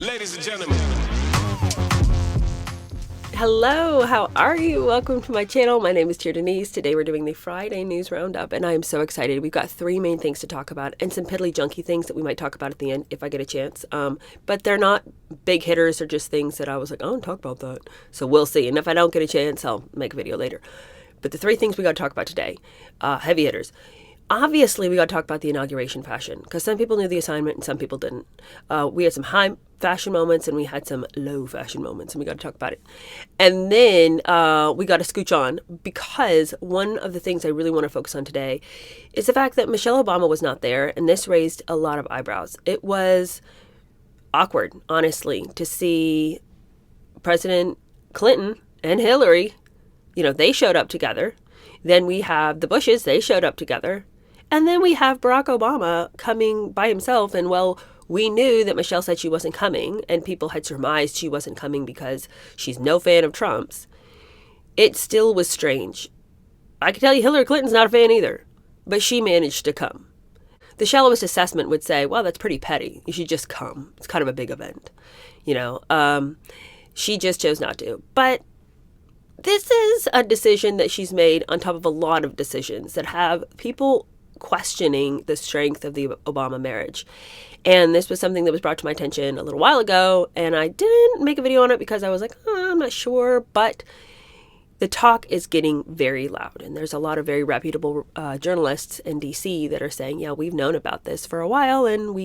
Ladies and gentlemen. Hello, how are you? Welcome to my channel. My name is Tia Denise. Today we're doing the Friday News Roundup, and I am so excited. We've got three main things to talk about, and some piddly junky things that we might talk about at the end if I get a chance. But they're not big hitters, they're just things that I was like, I don't talk about that. So we'll see. And if I don't get a chance, I'll make a video later. But the three things we got to talk about today, heavy hitters. Obviously, we got to talk about the inauguration fashion because some people knew the assignment and some people didn't. We had some high fashion moments and we had some low fashion moments, and we got to talk about it. And then we got to scooch on because one of the things I really want to focus on today is the fact that Michelle Obama was not there, and this raised a lot of eyebrows. It was awkward, honestly, to see President Clinton and Hillary, they showed up together. Then we have the Bushes, they showed up together. And then we have Barack Obama coming by himself. And well, we knew that Michelle said she wasn't coming, and people had surmised she wasn't coming because she's no fan of Trump's. It still was strange. I can tell you Hillary Clinton's not a fan either, but she managed to come. The shallowest assessment would say, well, that's pretty petty. You should just come. It's kind of a big event. She just chose not to. But this is a decision that she's made on top of a lot of decisions that have people questioning the strength of the Obama marriage. And this was something that was brought to my attention a little while ago, and I didn't make a video on it because I was like, I'm not sure, but the talk is getting very loud, and there's a lot of very reputable journalists in DC that are saying, yeah, we've known about this for a while, and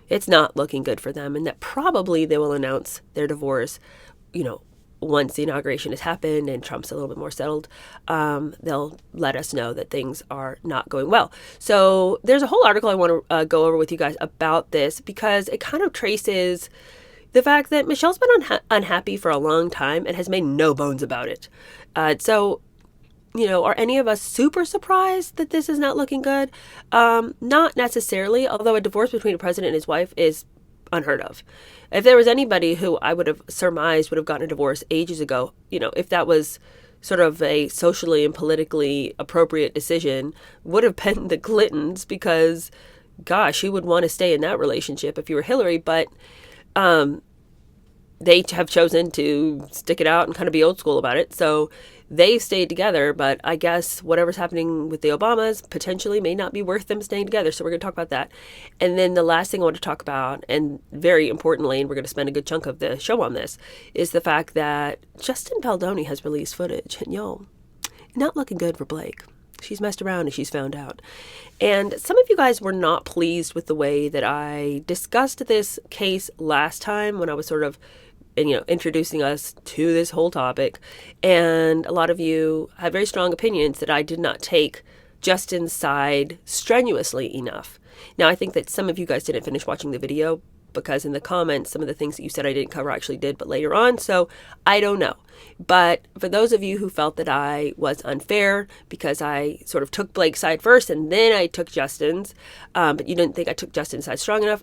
it's not looking good for them, and that probably they will announce their divorce, once the inauguration has happened and Trump's a little bit more settled. They'll let us know that things are not going well. So there's a whole article I want to go over with you guys about this because it kind of traces the fact that Michelle's been unhappy for a long time and has made no bones about it. So are any of us super surprised that this is not looking good? Not necessarily, although a divorce between a president and his wife is unheard of. If there was anybody who I would have surmised would have gotten a divorce ages ago, if that was sort of a socially and politically appropriate decision, would have been the Clintons, because gosh, who would want to stay in that relationship if you were Hillary? But they have chosen to stick it out and kind of be old school about it. So they've stayed together, but I guess whatever's happening with the Obamas potentially may not be worth them staying together. So we're going to talk about that. And then the last thing I want to talk about, and very importantly, and we're going to spend a good chunk of the show on this, is the fact that Justin Baldoni has released footage. And not looking good for Blake. She's messed around and she's found out. And some of you guys were not pleased with the way that I discussed this case last time when I was sort of introducing us to this whole topic. And a lot of you had very strong opinions that I did not take Justin's side strenuously enough. Now, I think that some of you guys didn't finish watching the video because in the comments, some of the things that you said I didn't cover I actually did, but later on. So I don't know. But for those of you who felt that I was unfair because I sort of took Blake's side first and then I took Justin's, but you didn't think I took Justin's side strong enough,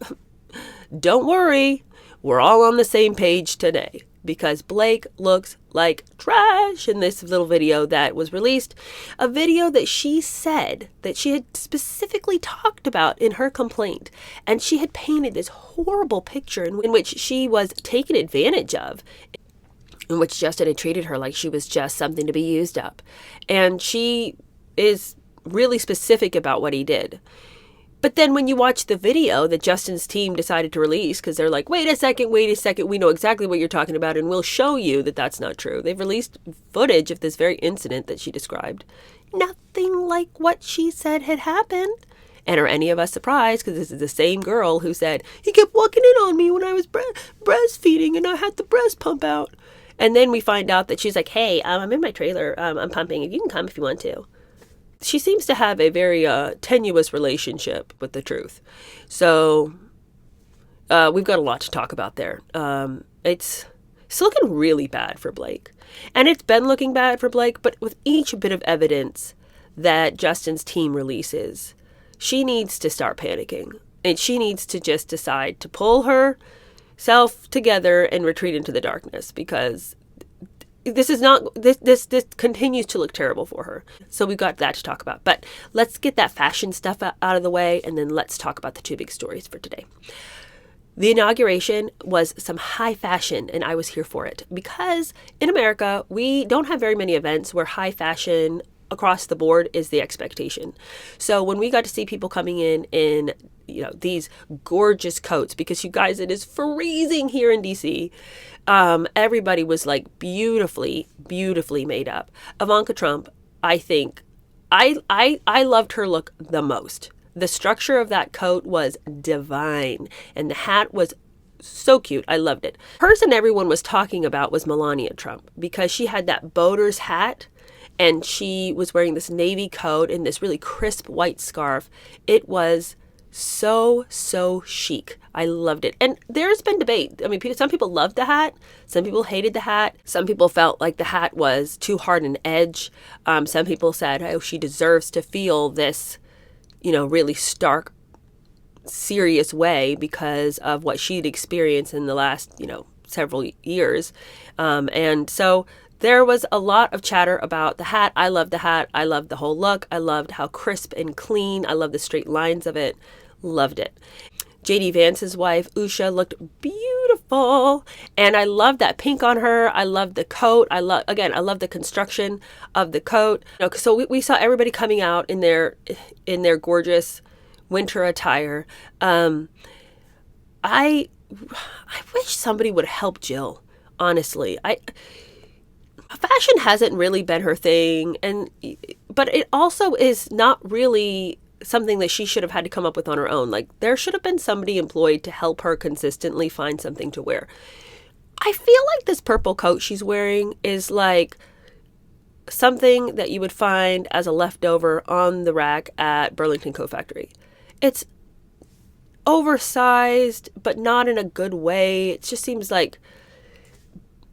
don't worry. We're all on the same page today because Blake looks like trash in this little video that was released. A video that she said that she had specifically talked about in her complaint. And she had painted this horrible picture in which she was taken advantage of, in which Justin had treated her like she was just something to be used up. And she is really specific about what he did. But then when you watch the video that Justin's team decided to release, because they're like, wait a second, we know exactly what you're talking about, and we'll show you that that's not true. They've released footage of this very incident that she described. Nothing like what she said had happened. And are any of us surprised? Because this is the same girl who said, he kept walking in on me when I was breastfeeding and I had the breast pump out. And then we find out that she's like, hey, I'm in my trailer. I'm pumping. You can come if you want to. She seems to have a very tenuous relationship with the truth. So we've got a lot to talk about there. It's looking really bad for Blake. And it's been looking bad for Blake, but with each bit of evidence that Justin's team releases, she needs to start panicking. And she needs to just decide to pull herself together and retreat into the darkness, because this continues to look terrible for her. So we've got that to talk about. But let's get that fashion stuff out of the way, and then let's talk about the two big stories for today. The inauguration was some high fashion, and I was here for it because in America, we don't have very many events where high fashion across the board is the expectation. So when we got to see people coming in these gorgeous coats, because you guys, it is freezing here in DC. Everybody was like beautifully, beautifully made up. Ivanka Trump, I think, I loved her look the most. The structure of that coat was divine, and the hat was so cute. I loved it. The person everyone was talking about was Melania Trump, because she had that boater's hat and she was wearing this navy coat and this really crisp white scarf. It was so chic. I loved it. And there's been debate. I mean, some people loved the hat. Some people hated the hat. Some people felt like the hat was too hard an edge. Some people said, oh, she deserves to feel this, really stark, serious way because of what she'd experienced in the last, several years. And so there was a lot of chatter about the hat. I loved the hat. I loved the whole look. I loved how crisp and clean. I loved the straight lines of it. Loved it. JD Vance's wife, Usha, looked beautiful. And I loved that pink on her. I loved the coat. I love the construction of the coat. So we saw everybody coming out in their gorgeous winter attire. I wish somebody would help Jill, honestly. Fashion hasn't really been her thing, but it also is not really something that she should have had to come up with on her own. Like, there should have been somebody employed to help her consistently find something to wear. I feel like this purple coat she's wearing is like something that you would find as a leftover on the rack at Burlington Coat Factory. It's oversized, but not in a good way. It just seems like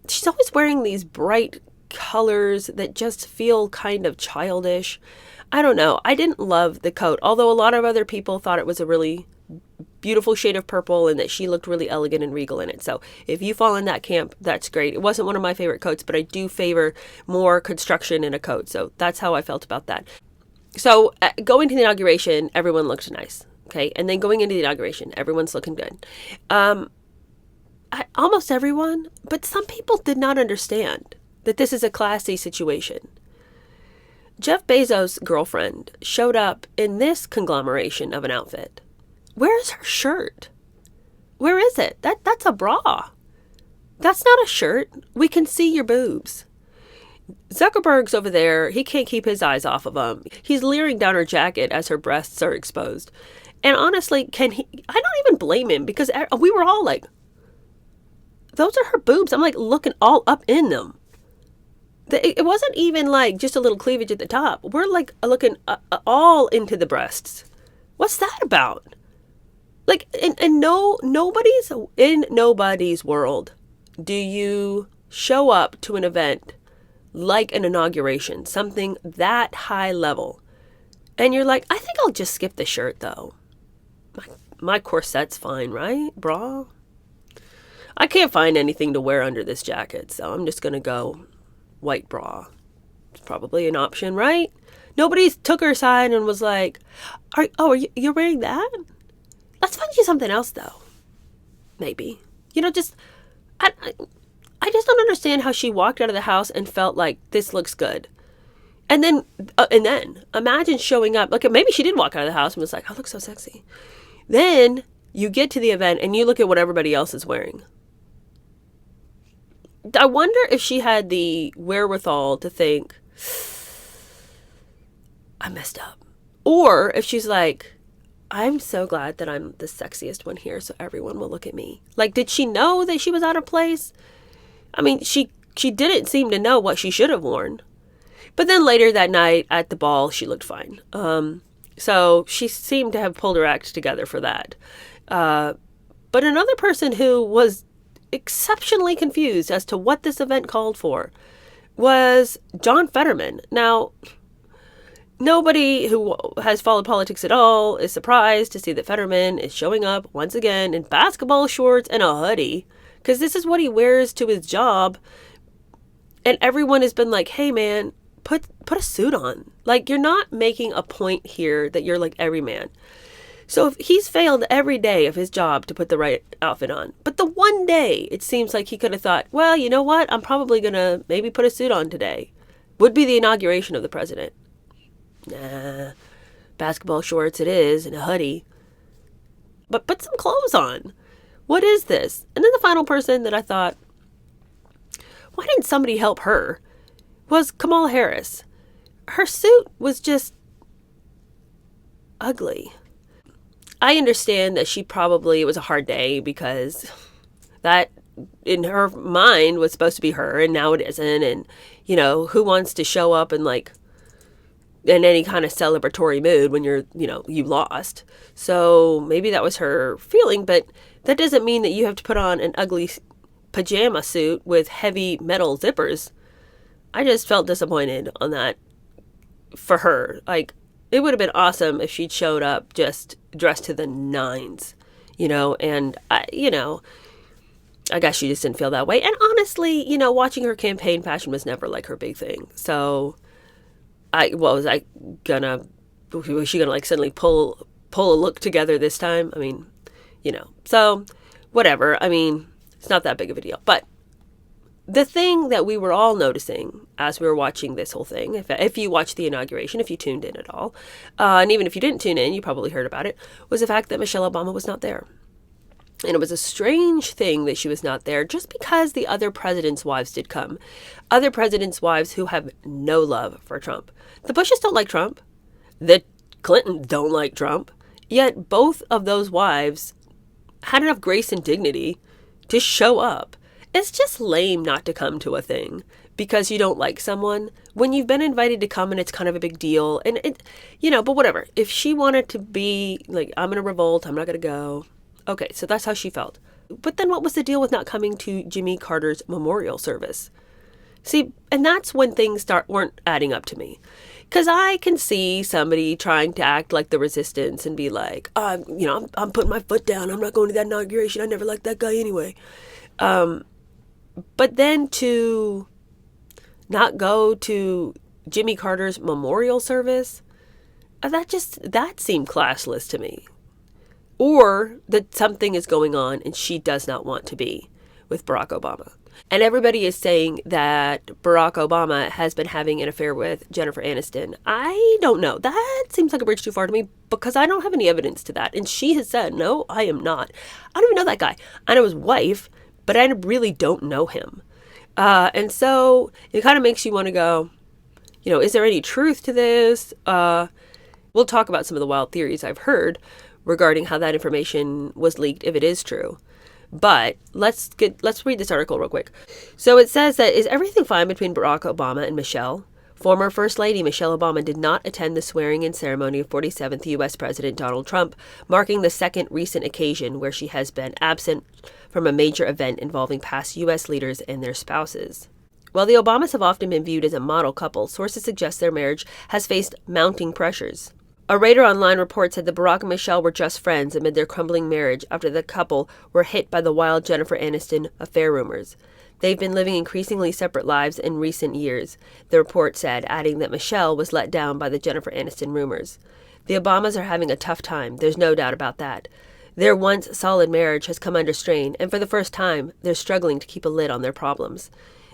she's always wearing these bright colors that just feel kind of childish. I don't know. I didn't love the coat, although a lot of other people thought it was a really beautiful shade of purple and that she looked really elegant and regal in it. So if you fall in that camp, that's great. It wasn't one of my favorite coats, but I do favor more construction in a coat. So that's how I felt about that. So going to the inauguration, everyone looked nice. Okay. And then going into the inauguration, everyone's looking good. Almost everyone, but some people did not understand that this is a classy situation. Jeff Bezos' girlfriend showed up in this conglomeration of an outfit. Where's her shirt? Where is it? That's a bra. That's not a shirt. We can see your boobs. Zuckerberg's over there. He can't keep his eyes off of them. He's leering down her jacket as her breasts are exposed. And honestly, I don't even blame him, because we were all like, those are her boobs. I'm like looking all up in them. It wasn't even like just a little cleavage at the top. We're like looking all into the breasts. What's that about? Like, nobody's world do you show up to an event like an inauguration, something that high level, and you're like, I think I'll just skip the shirt though. My corset's fine, right? Bra. I can't find anything to wear under this jacket, so I'm just going to go white bra. It's probably an option, right? Nobody took her aside and was like, you're wearing that? Let's find you something else, though. Maybe. I just don't understand how she walked out of the house and felt like this looks good. And then imagine showing up. Like, maybe she did walk out of the house and was like, I look so sexy. Then you get to the event and you look at what everybody else is wearing. I wonder if she had the wherewithal to think, I messed up. Or if she's like, I'm so glad that I'm the sexiest one here, so everyone will look at me. Like, did she know that she was out of place? I mean, she didn't seem to know what she should have worn. But then later that night at the ball, she looked fine. So she seemed to have pulled her act together for that. But another person who was exceptionally confused as to what this event called for was John Fetterman. Now, nobody who has followed politics at all is surprised to see that Fetterman is showing up once again in basketball shorts and a hoodie, because this is what he wears to his job. And everyone has been like, hey man, put a suit on. Like, you're not making a point here that you're like every man. So if he's failed every day of his job to put the right outfit on, but the one day it seems like he could have thought, well, you know what? I'm probably going to maybe put a suit on today. Would be the inauguration of the president. Nah, basketball shorts it is and a hoodie. But put some clothes on. What is this? And then the final person that I thought, why didn't somebody help her? Was Kamala Harris. Her suit was just ugly. I understand that it was a hard day because that in her mind was supposed to be her and now it isn't. And, who wants to show up and in any kind of celebratory mood when you lost. So maybe that was her feeling, but that doesn't mean that you have to put on an ugly pajama suit with heavy metal zippers. I just felt disappointed on that for her. It would have been awesome if she'd showed up just dressed to the nines, and I guess she just didn't feel that way. And honestly, watching her campaign fashion was never her big thing. So was she gonna suddenly pull a look together this time? I mean, so whatever. I mean, it's not that big of a deal. But the thing that we were all noticing as we were watching this whole thing, if you watched the inauguration, if you tuned in at all, and even if you didn't tune in, you probably heard about it, was the fact that Michelle Obama was not there. And it was a strange thing that she was not there just because the other presidents' wives did come. Other presidents' wives who have no love for Trump. The Bushes don't like Trump. The Clintons don't like Trump. Yet both of those wives had enough grace and dignity to show up. It's just lame not to come to a thing because you don't like someone when you've been invited to come and it's kind of a big deal. And but whatever. If she wanted to be I'm going to revolt, I'm not going to go. Okay, so that's how she felt. But then what was the deal with not coming to Jimmy Carter's memorial service? See, and that's when things weren't adding up to me. Because I can see somebody trying to act like the resistance and be like, I'm putting my foot down. I'm not going to that inauguration. I never liked that guy anyway. But then to not go to Jimmy Carter's memorial service, that seemed classless to me. Or that something is going on and she does not want to be with Barack Obama. And everybody is saying that Barack Obama has been having an affair with Jennifer Aniston. I don't know. That seems like a bridge too far to me because I don't have any evidence to that. And she has said, no, I am not. I don't even know that guy. I know his wife, but I really don't know him. And so it kind of makes you want to go, is there any truth to this? We'll talk about some of the wild theories I've heard regarding how that information was leaked, if it is true. But let's read this article real quick. So it says that, is everything fine between Barack Obama and Michelle? Former First Lady Michelle Obama did not attend the swearing-in ceremony of 47th U.S. President Donald Trump, marking the second recent occasion where she has been absent from a major event involving past U.S. leaders and their spouses. While the Obamas have often been viewed as a model couple, sources suggest their marriage has faced mounting pressures. A Radar Online report said that Barack and Michelle were just friends amid their crumbling marriage after the couple were hit by the wild Jennifer Aniston affair rumors. They've been living increasingly separate lives in recent years, the report said, adding that Michelle was let down by the Jennifer Aniston rumors. The Obamas are having a tough time, there's no doubt about that. Their once solid marriage has come under strain, and for the first time, they're struggling to keep a lid on their problems.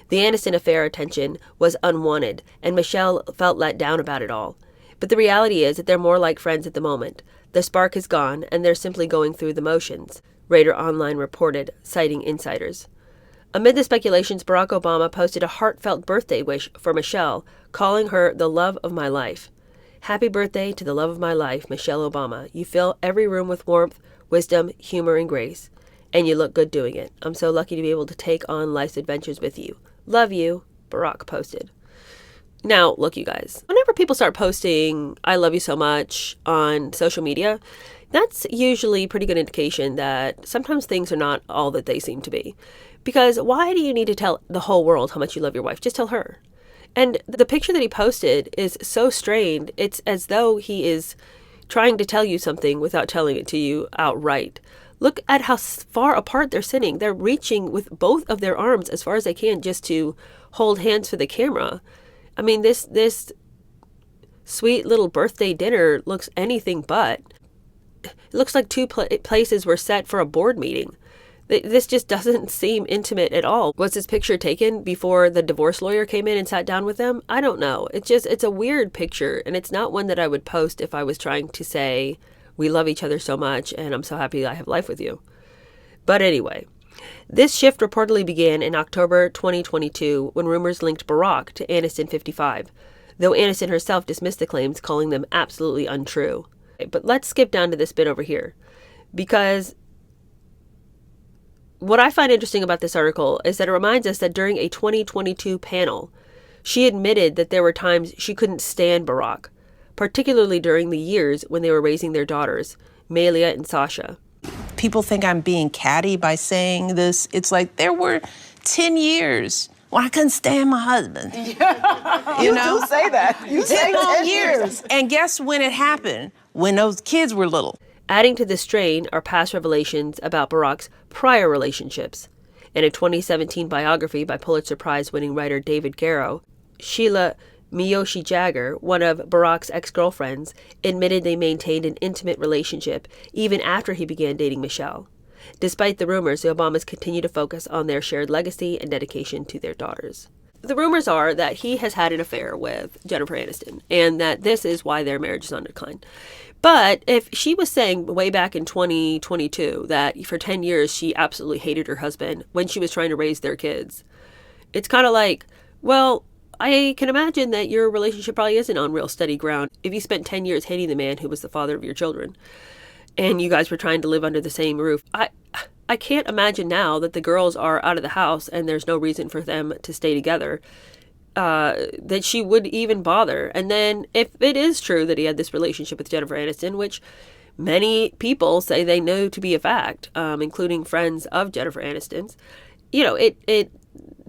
The Aniston affair attention was unwanted, and Michelle felt let down about it all. But the reality is that they're more like friends at the moment. The spark is gone, and they're simply going through the motions, Radar Online reported, citing insiders. Amid the speculations, Barack Obama posted a heartfelt birthday wish for Michelle, calling her the love of my life. Happy birthday to the love of my life, Michelle Obama. You fill every room with warmth, wisdom, humor, and grace. And you look good doing it. I'm so lucky to be able to take on life's adventures with you. Love you, Barack posted. Now, look, you guys, whenever people start posting, I love you so much on social media, that's usually a pretty good indication that sometimes things are not all that they seem to be. Because why do you need to tell the whole world how much you love your wife? Just tell her. And the picture that he posted is so strained. It's as though he is trying to tell you something without telling it to you outright. Look at how far apart they're sitting. They're reaching with both of their arms as far as they can just to hold hands for the camera. I mean, this sweet little birthday dinner looks anything but. it looks like two places were set for a board meeting. This just doesn't seem intimate at all. Was this picture taken before the divorce lawyer came in and sat down with them? I don't know. It's a weird picture, and it's not one that I would post if I was trying to say, we love each other so much, and I'm so happy I have life with you. But anyway, this shift reportedly began in October 2022 when rumors linked Barack to Aniston 55, though Aniston herself dismissed the claims, calling them absolutely untrue. But let's skip down to this bit over here, because what I find interesting about this article is that it reminds us that during a 2022 panel, she admitted that there were times she couldn't stand Barack, particularly during the years when they were raising their daughters, Malia and Sasha. People think I'm being catty by saying this. It's like there were 10 years when I couldn't stand my husband. You do say that. You say 10 years. And guess when it happened? When those kids were little. Adding to the strain are past revelations about Barack's prior relationships. In a 2017 biography by Pulitzer Prize-winning writer David Garrow, Sheila Miyoshi Jagger, one of Barack's ex-girlfriends, admitted they maintained an intimate relationship even after he began dating Michelle. Despite the rumors, the Obamas continue to focus on their shared legacy and dedication to their daughters. The rumors are that he has had an affair with Jennifer Aniston, and that this is why their marriage is on decline. But if she was saying way back in 2022 that for 10 years she absolutely hated her husband when she was trying to raise their kids, it's kind of like, well, I can imagine that your relationship probably isn't on real steady ground if you spent 10 years hating the man who was the father of your children and you guys were trying to live under the same roof. I can't imagine now that the girls are out of the house and there's no reason for them to stay together, that she would even bother. And then if it is true that he had this relationship with Jennifer Aniston, which many people say they know to be a fact, including friends of Jennifer Aniston's, it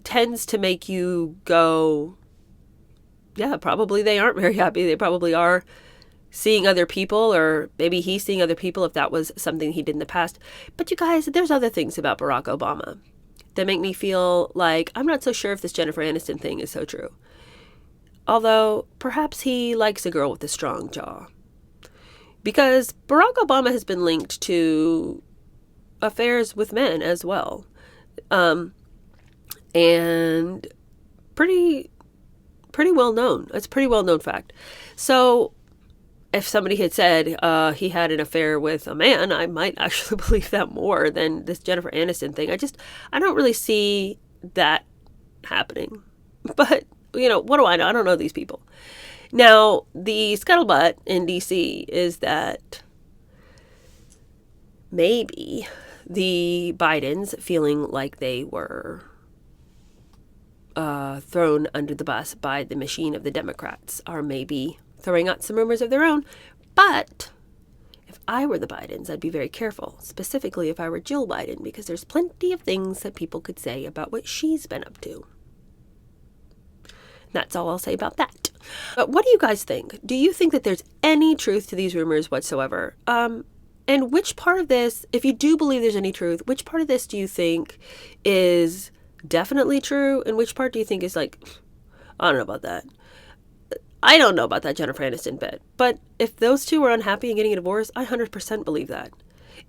tends to make you go, yeah, probably they aren't very happy. They probably are seeing other people, or maybe he's seeing other people if that was something he did in the past. But you guys, there's other things about Barack Obama that make me feel like I'm not so sure if this Jennifer Aniston thing is so true. Although, perhaps he likes a girl with a strong jaw. Because Barack Obama has been linked to affairs with men as well. And pretty well known. It's a pretty well known fact. So if somebody had said he had an affair with a man, I might actually believe that more than this Jennifer Aniston thing. I don't really see that happening. But, what do I know? I don't know these people. Now, the scuttlebutt in D.C. is that maybe the Bidens, feeling like they were thrown under the bus by the machine of the Democrats, are maybe throwing out some rumors of their own. But if I were the Bidens, I'd be very careful, specifically if I were Jill Biden, because there's plenty of things that people could say about what she's been up to. That's all I'll say about that. But what do you guys think? Do you think that there's any truth to these rumors whatsoever? And which part of this, if you do believe there's any truth, which part of this do you think is definitely true? And which part do you think is like, I don't know about that. I don't know about that Jennifer Aniston bit. But if those two were unhappy and getting a divorce, I 100% believe that.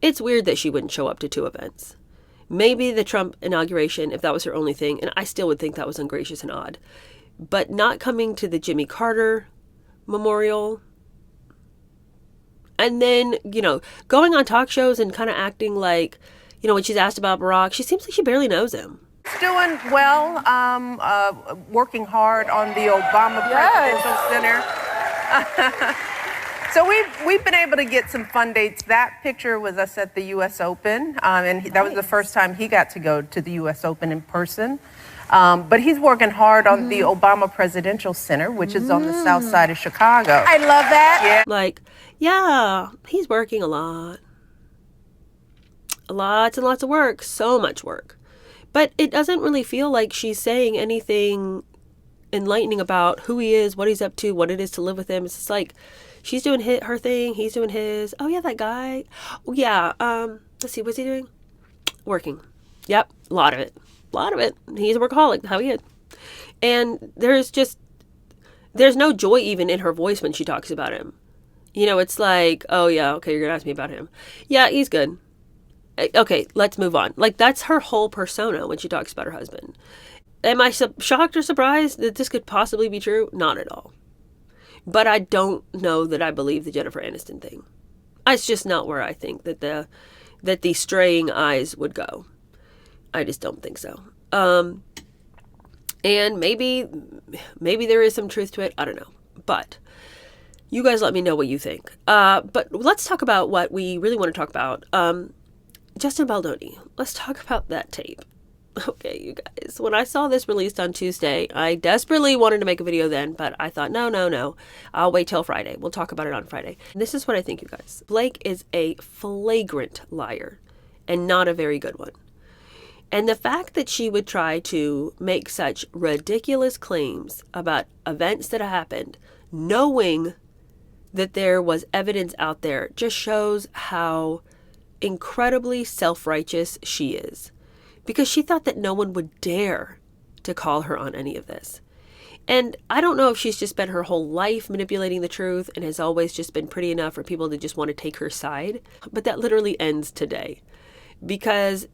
It's weird that she wouldn't show up to two events. Maybe the Trump inauguration, if that was her only thing, and I still would think that was ungracious and odd. But not coming to the Jimmy Carter memorial, and then, going on talk shows and kind of acting like, when she's asked about Barack, she seems like she barely knows him. Doing well, working hard on the Obama Presidential Center. So we've been able to get some fun dates. That picture was us at the U.S. Open, and that was the first time he got to go to the U.S. Open in person. But he's working hard on the Obama Presidential Center, which is on the south side of Chicago. I love that. Yeah. He's working a lot. Lots and lots of work. So much work. But it doesn't really feel like she's saying anything enlightening about who he is, what he's up to, what it is to live with him. It's just like she's doing her thing, he's doing his. Oh, yeah, that guy. Oh, yeah. Let's see, what's he doing? Working. Yep, a lot of it. He's a workaholic, how he is. And there's no joy even in her voice when she talks about him. You know, it's like, oh yeah, okay, you're gonna ask me about him. Yeah, he's good. Okay, let's move on. Like, that's her whole persona when she talks about her husband. Am I shocked or surprised that this could possibly be true? Not at all. But I don't know that I believe the Jennifer Aniston thing. It's just not where I think that the straying eyes would go. I just don't think so. And maybe there is some truth to it. I don't know. But you guys let me know what you think. But let's talk about what we really want to talk about. Justin Baldoni. Let's talk about that tape. Okay, you guys. When I saw this released on Tuesday, I desperately wanted to make a video then, but I thought, no. I'll wait till Friday. We'll talk about it on Friday. And this is what I think, you guys. Blake is a flagrant liar and not a very good one. And the fact that she would try to make such ridiculous claims about events that happened, knowing that there was evidence out there, just shows how incredibly self-righteous she is. Because she thought that no one would dare to call her on any of this. And I don't know if she's just spent her whole life manipulating the truth and has always just been pretty enough for people to just want to take her side. But that literally ends today. Because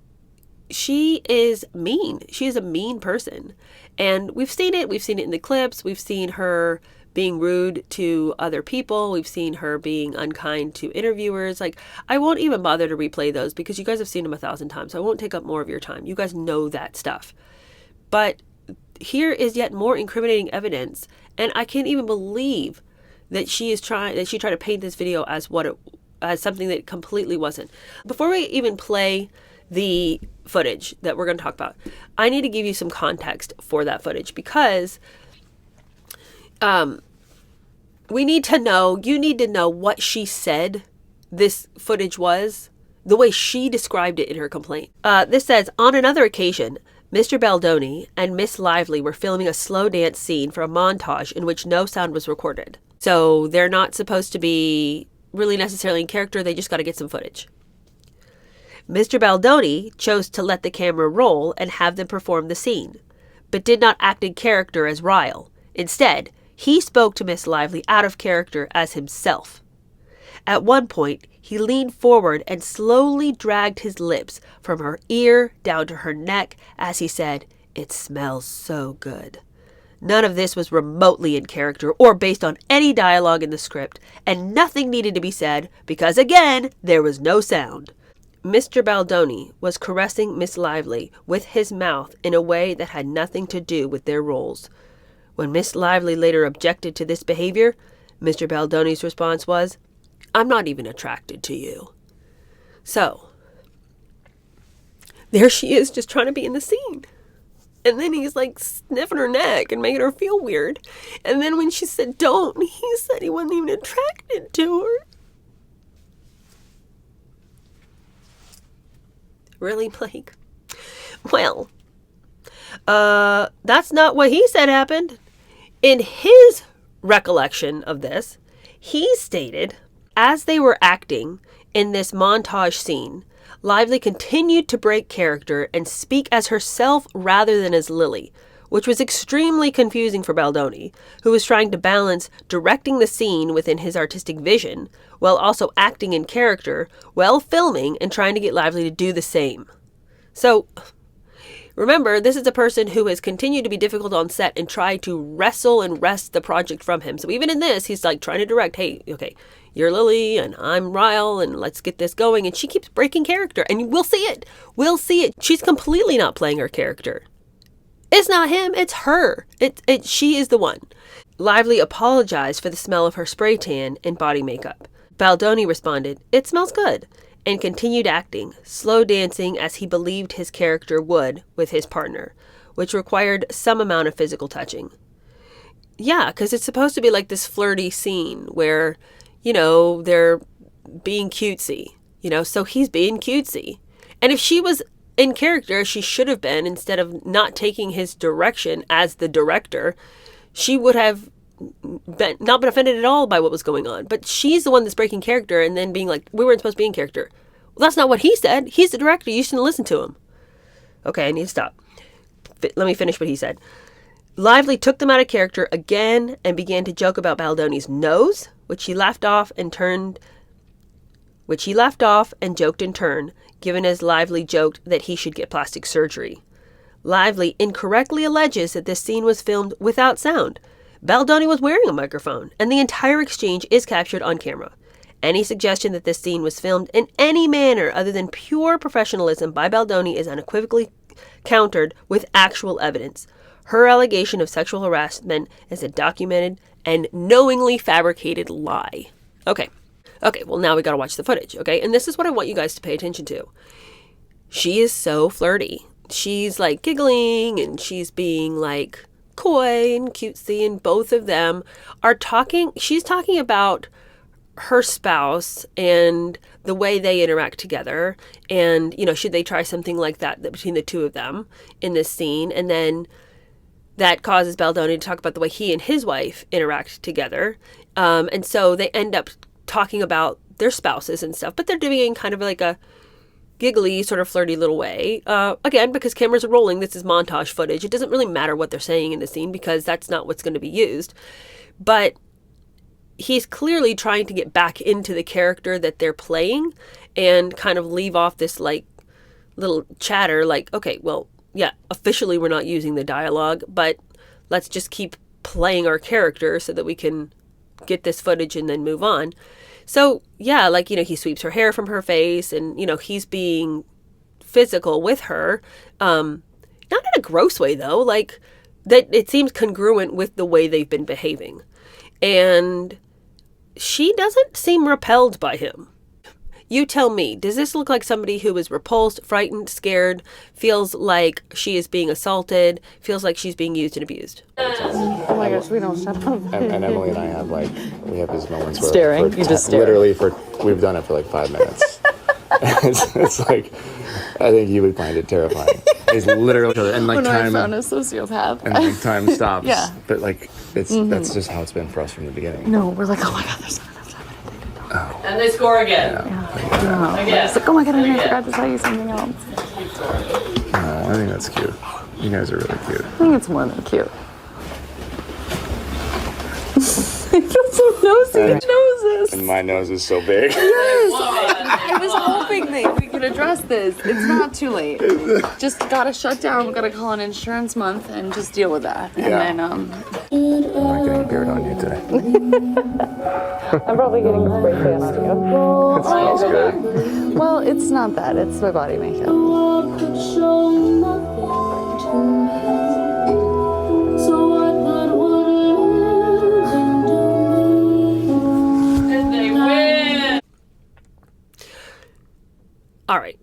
she is mean. She is a mean person. And we've seen it. We've seen it in the clips. We've seen her being rude to other people. We've seen her being unkind to interviewers. Like, I won't even bother to replay those because you guys have seen them 1,000 times. So I won't take up more of your time. You guys know that stuff. But here is yet more incriminating evidence. And I can't even believe that she tried to paint this video as as something that completely wasn't. Before we even play the footage that we're going to talk about, I need to give you some context for that footage because you need to know what she said this footage was, the way she described it in her complaint. This says, on another occasion, Mr. Baldoni and Miss Lively were filming a slow dance scene for a montage in which no sound was recorded. So they're not supposed to be really necessarily in character, they just got to get some footage. Mr. Baldoni chose to let the camera roll and have them perform the scene, but did not act in character as Ryle. Instead, he spoke to Miss Lively out of character as himself. At one point, he leaned forward and slowly dragged his lips from her ear down to her neck as he said, "It smells so good." None of this was remotely in character or based on any dialogue in the script, and nothing needed to be said because, again, there was no sound. Mr. Baldoni was caressing Miss Lively with his mouth in a way that had nothing to do with their roles. When Miss Lively later objected to this behavior, Mr. Baldoni's response was, "I'm not even attracted to you." So, there she is just trying to be in the scene. And then he's like sniffing her neck and making her feel weird. And then when she said don't, he said he wasn't even attracted to her. Really, Blake? Well, that's not what he said happened. In his recollection of this, he stated, as they were acting in this montage scene, Lively continued to break character and speak as herself rather than as Lily, which was extremely confusing for Baldoni, who was trying to balance directing the scene within his artistic vision while also acting in character while filming and trying to get Lively to do the same. So, remember, this is a person who has continued to be difficult on set and tried to wrestle and wrest the project from him. So even in this, he's like trying to direct, hey, okay, you're Lily and I'm Ryle and let's get this going. And she keeps breaking character and we'll see it. We'll see it. She's completely not playing her character. It's not him, it's her. She is the one. Lively apologized for the smell of her spray tan and body makeup. Baldoni responded, "It smells good," and continued acting, slow dancing as he believed his character would with his partner, which required some amount of physical touching. Yeah, because it's supposed to be like this flirty scene where, they're being cutesy, so he's being cutesy. And if she was in character, she should have been, instead of not taking his direction as the director, she would have not been offended at all by what was going on. But she's the one that's breaking character and then being like, we weren't supposed to be in character. Well, that's not what he said. He's the director. You shouldn't listen to him. Okay, I need to stop. Let me finish what he said. Lively took them out of character again and began to joke about Baldoni's nose, which he left off and joked in turn, given as Lively joked that he should get plastic surgery. Lively incorrectly alleges that this scene was filmed without sound. Baldoni was wearing a microphone, and the entire exchange is captured on camera. Any suggestion that this scene was filmed in any manner other than pure professionalism by Baldoni is unequivocally countered with actual evidence. Her allegation of sexual harassment is a documented and knowingly fabricated lie. Okay, well now we gotta watch the footage, okay? And this is what I want you guys to pay attention to. She is so flirty. She's like giggling and she's being like coy and cutesy, and both of them are talking. She's talking about her spouse and the way they interact together, and should they try something like that between the two of them in this scene. And then that causes Baldoni to talk about the way he and his wife interact together, and so they end up talking about their spouses and stuff, but they're doing it in kind of like a giggly, sort of flirty little way. Again, because cameras are rolling, this is montage footage. It doesn't really matter what they're saying in the scene because that's not what's going to be used. But he's clearly trying to get back into the character that they're playing and kind of leave off this like little chatter like, okay, well, yeah, officially we're not using the dialogue, but let's just keep playing our character so that we can get this footage and then move on. So, yeah, like, he sweeps her hair from her face and, he's being physical with her. Not in a gross way, though. Like, that it seems congruent with the way they've been behaving. And she doesn't seem repelled by him. You tell me, does this look like somebody who is repulsed, frightened, scared, feels like she is being assaulted, feels like she's being used and abused? Oh my gosh, we don't shut up. And Emily and I have we have these moments where staring. You just stare. Literally we've done it for like 5 minutes. it's like, I think you would find it terrifying. It's literally, and like when time. I found a sociopath. And like time stops. Yeah. But like that's just how it's been for us from the beginning. No, we're like, oh my god, there's not enough time. Oh. And they score again. Yeah. Again. It's like, oh my god, I forgot to tell you something else. I think that's cute. You guys are really cute. I think it's more than cute. I feel so nosy. Noses. And my nose is so big. Yes. I was hoping that we could address this. It's not too late. Just gotta shut down. We gotta call an insurance month and just deal with that. Yeah. And then I'm not getting beard on you today. I'm probably getting spray tan on you. It smells good. Well, it's not that. It's my body makeup. All right.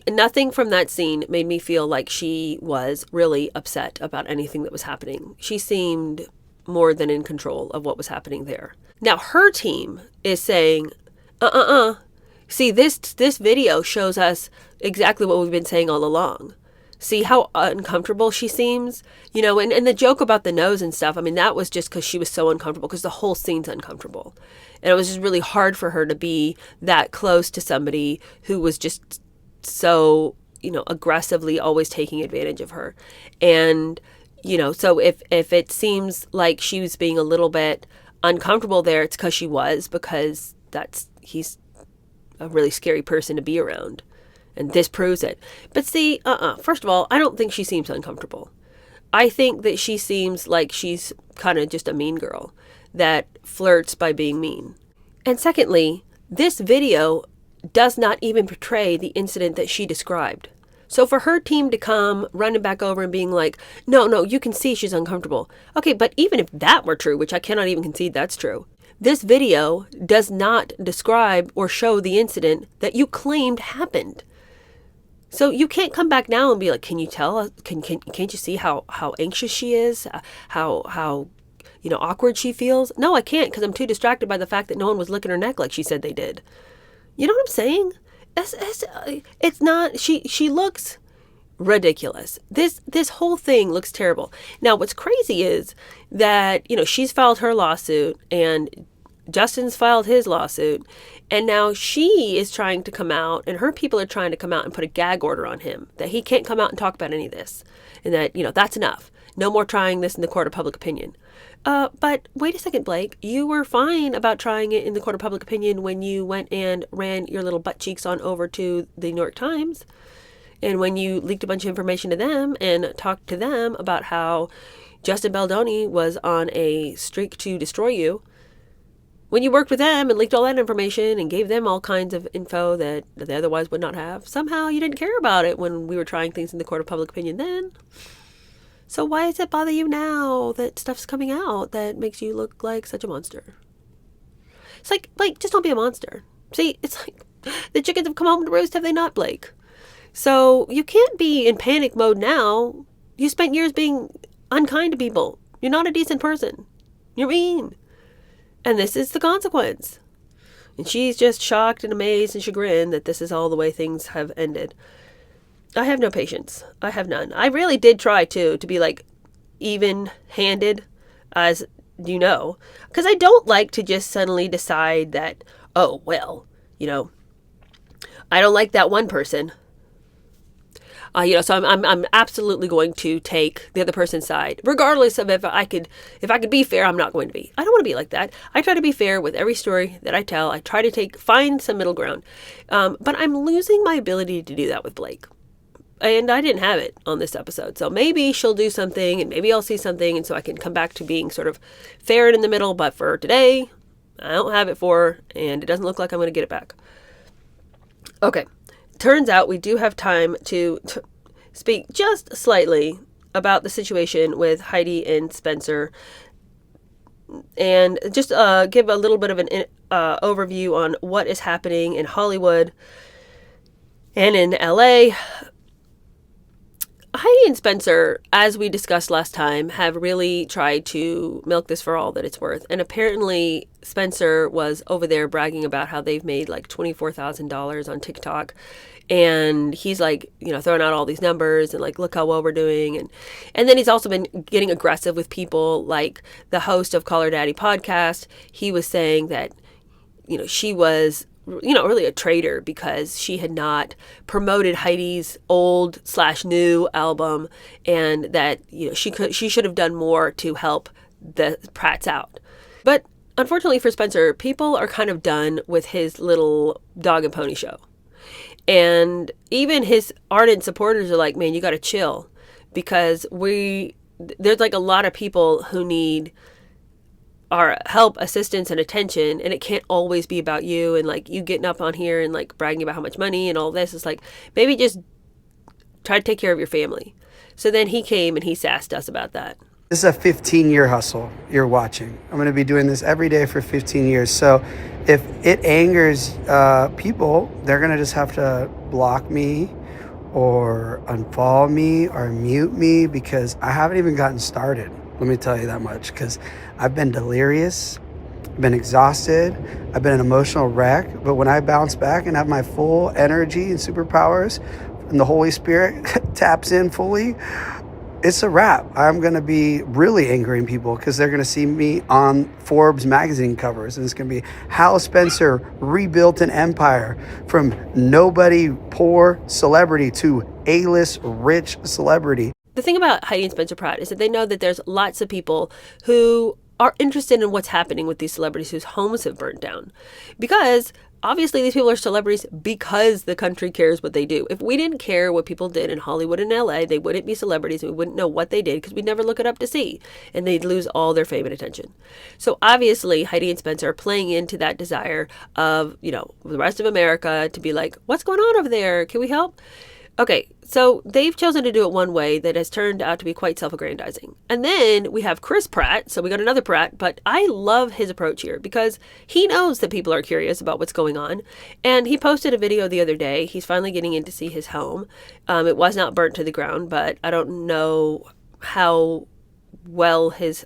Nothing from that scene made me feel like she was really upset about anything that was happening. She seemed more than in control of what was happening there. Now, her team is saying, See, this video shows us exactly what we've been saying all along. See how uncomfortable she seems? And the joke about the nose and stuff, I mean, that was just because she was so uncomfortable, because the whole scene's uncomfortable. And it was just really hard for her to be that close to somebody who was just so, aggressively always taking advantage of her. And, so if it seems like she was being a little bit uncomfortable there, it's because he's a really scary person to be around. And this proves it. But see, first of all, I don't think she seems uncomfortable. I think that she seems like she's kind of just a mean girl that flirts by being mean. And secondly, this video does not even portray the incident that she described. So for her team to come running back over and being like, no, you can see she's uncomfortable. Okay, but even if that were true, which I cannot even concede that's true, this video does not describe or show the incident that you claimed happened. So you can't come back now and be like, can you tell? Can't you see how anxious she is? How awkward she feels? No, I can't, because I'm too distracted by the fact that no one was licking her neck like she said they did. You know what I'm saying? It's not. She looks ridiculous. This whole thing looks terrible. Now, what's crazy is that she's filed her lawsuit and Justin's filed his lawsuit, and now she is trying to come out, and her people are trying to come out and put a gag order on him that he can't come out and talk about any of this, and that that's enough. No more trying this in the court of public opinion. But wait a second, Blake. You were fine about trying it in the court of public opinion when you went and ran your little butt cheeks on over to the New York Times. And when you leaked a bunch of information to them and talked to them about how Justin Baldoni was on a streak to destroy you. When you worked with them and leaked all that information and gave them all kinds of info that they otherwise would not have, somehow you didn't care about it when we were trying things in the court of public opinion then. So why does it bother you now that stuff's coming out that makes you look like such a monster? It's like, Blake, just don't be a monster. See, it's like the chickens have come home to roost, have they not, Blake? So you can't be in panic mode now. You spent years being unkind to people. You're not a decent person. You're mean. And this is the consequence. And she's just shocked and amazed and chagrined that this is all the way things have ended. I have no patience. I have none. I really did try, too, to be, like, even-handed, as you know. Because I don't like to just suddenly decide that, oh, well, you know, I don't like that one person. So I'm absolutely going to take the other person's side, regardless of if I could be fair. I'm not going to be. I don't want to be like that. I try to be fair with every story that I tell. I try to find some middle ground, but I'm losing my ability to do that with Blake, and I didn't have it on this episode. So maybe she'll do something, and maybe I'll see something, and so I can come back to being sort of fair and in the middle. But for today, I don't have it for her, and it doesn't look like I'm going to get it back. Okay. Turns out we do have time to speak just slightly about the situation with Heidi and Spencer, and just give a little bit of an overview on what is happening in Hollywood and in LA. Heidi and Spencer, as we discussed last time, have really tried to milk this for all that it's worth. And apparently Spencer was over there bragging about how they've made like $24,000 on TikTok. And he's like, you know, throwing out all these numbers and like, look how well we're doing. And then he's also been getting aggressive with people like the host of Call Her Daddy podcast. He was saying that, you know, she was, you know, really a traitor because she had not promoted Heidi's old/new album, and that, you know, she should have done more to help the Pratts out. But unfortunately for Spencer, people are kind of done with his little dog and pony show. And even his ardent supporters are like, man, you got to chill, because there's like a lot of people who need our help, assistance, and attention, and it can't always be about you and like you getting up on here and like bragging about how much money and all this. It's like, maybe just try to take care of your family. So then he came and he sassed us about that. This is a 15-year hustle you're watching. I'm going to be doing this every day for 15 years. So if it angers people, they're going to just have to block me or unfollow me or mute me, because I haven't even gotten started. Let me tell you that much, because I've been delirious, I've been exhausted, I've been an emotional wreck. But when I bounce back and have my full energy and superpowers and the Holy Spirit taps in fully, it's a wrap. I'm going to be really angering people because they're going to see me on Forbes magazine covers. And it's going to be how Spencer rebuilt an empire from nobody, poor celebrity to A-list rich celebrity. The thing about Heidi and Spencer Pratt is that they know that there's lots of people who are interested in what's happening with these celebrities whose homes have burned down. Because obviously these people are celebrities because the country cares what they do. If we didn't care what people did in Hollywood and LA, they wouldn't be celebrities and we wouldn't know what they did because we'd never look it up to see. And they'd lose all their fame and attention. So obviously Heidi and Spencer are playing into that desire of, you know, the rest of America to be like, what's going on over there? Can we help? Okay, so they've chosen to do it one way that has turned out to be quite self-aggrandizing. And then we have Chris Pratt, so we got another Pratt, but I love his approach here because he knows that people are curious about what's going on. And he posted a video the other day. He's finally getting in to see his home. It was not burnt to the ground, but I don't know how well his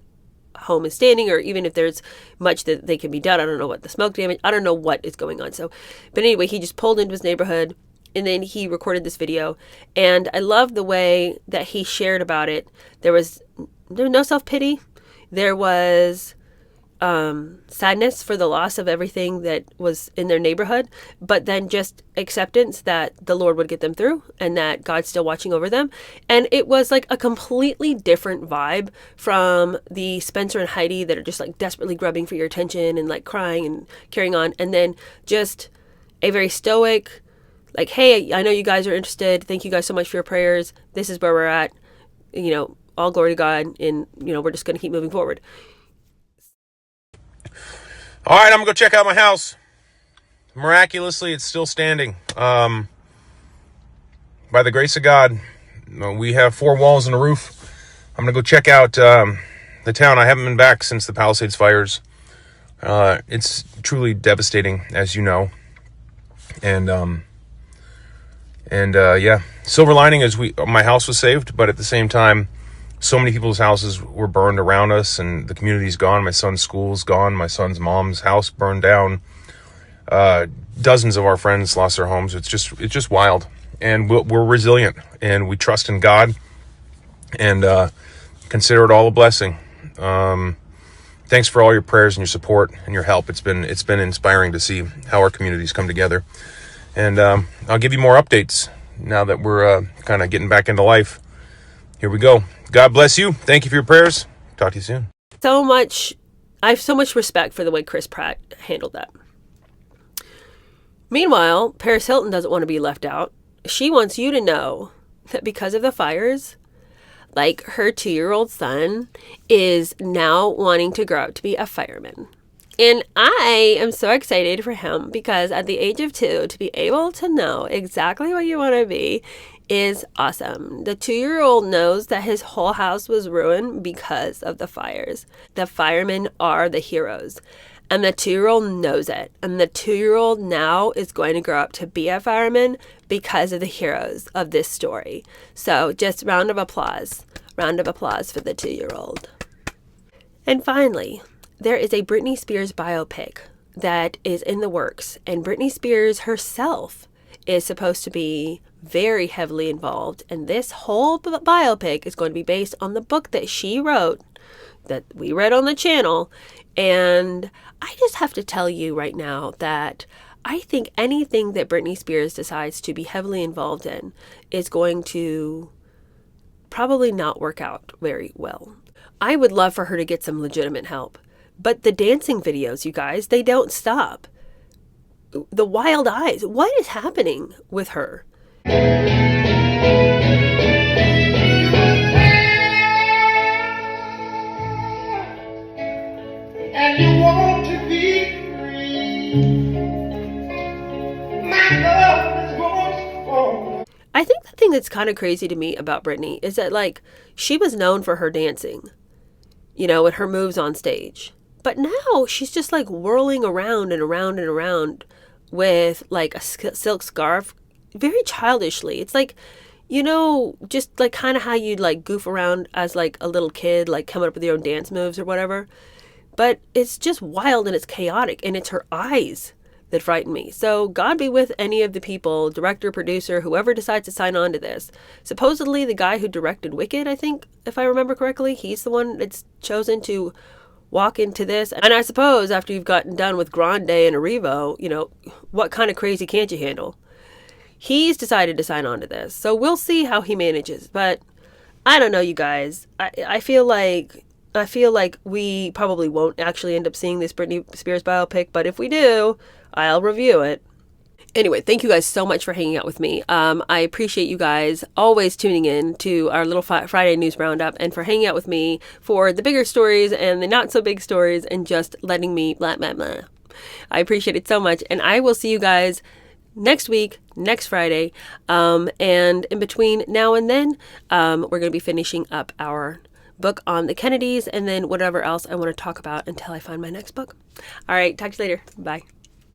home is standing, or even if there's much that they can be done. I don't know what the smoke damage, I don't know what is going on. So, but anyway, he just pulled into his neighborhood. And then he recorded this video, and I love the way that he shared about it. There was no self-pity. There was sadness for the loss of everything that was in their neighborhood, but then just acceptance that the Lord would get them through and that God's still watching over them. And it was like a completely different vibe from the Spencer and Heidi that are just like desperately grubbing for your attention and like crying and carrying on. And then just a very stoic, like, hey, I know you guys are interested. Thank you guys so much for your prayers. This is where we're at. You know, all glory to God. And, you know, we're just going to keep moving forward. All right, I'm going to go check out my house. Miraculously, it's still standing. By the grace of God, we have 4 walls and a roof. I'm going to go check out the town. I haven't been back since the Palisades fires. It's truly devastating, as you know. And yeah, silver lining is my house was saved, but at the same time, so many people's houses were burned around us, and the community's gone. My son's school's gone. My son's mom's house burned down. Dozens of our friends lost their homes. It's just wild. And we're resilient, and we trust in God, and consider it all a blessing. Thanks for all your prayers and your support and your help. It's been inspiring to see how our communities come together. And I'll give you more updates now that we're kind of getting back into life. Here we go. God bless you. Thank you for your prayers. Talk to you soon. I have so much respect for the way Chris Pratt handled that. Meanwhile, Paris Hilton doesn't want to be left out. She wants you to know that because of the fires, like, her 2-year-old son is now wanting to grow up to be a fireman. And I am so excited for him because at the age of 2, to be able to know exactly what you want to be is awesome. The 2-year-old knows that his whole house was ruined because of the fires. The firemen are the heroes. And the 2-year-old knows it. And the 2-year-old now is going to grow up to be a fireman because of the heroes of this story. So just round of applause. Round of applause for the 2-year-old. And finally, there is a Britney Spears biopic that is in the works. And Britney Spears herself is supposed to be very heavily involved. And this whole biopic is going to be based on the book that she wrote that we read on the channel. And I just have to tell you right now that I think anything that Britney Spears decides to be heavily involved in is going to probably not work out very well. I would love for her to get some legitimate help. But the dancing videos, you guys, they don't stop. The wild eyes. What is happening with her? And you want to be free. My love is going strong. I think the thing that's kind of crazy to me about Britney is that, like, she was known for her dancing, you know, and her moves on stage. But now she's just like whirling around and around and around with like a silk scarf very childishly. It's like, you know, just like kind of how you'd like goof around as like a little kid, like coming up with your own dance moves or whatever. But it's just wild and it's chaotic, and it's her eyes that frighten me. So God be with any of the people, director, producer, whoever decides to sign on to this. Supposedly the guy who directed Wicked, I think, if I remember correctly, he's the one that's chosen to walk into this. And I suppose after you've gotten done with Grande and Arrivo, you know, what kind of crazy can't you handle? He's decided to sign on to this. So we'll see how he manages. But I don't know, you guys. I feel like we probably won't actually end up seeing this Britney Spears biopic. But if we do, I'll review it. Anyway, thank you guys so much for hanging out with me. I appreciate you guys always tuning in to our little Friday news roundup, and for hanging out with me for the bigger stories and the not so big stories, and just letting me blah, blah, blah. I appreciate it so much. And I will see you guys next week, next Friday. And in between now and then, we're going to be finishing up our book on the Kennedys, and then whatever else I want to talk about until I find my next book. All right, talk to you later. Bye.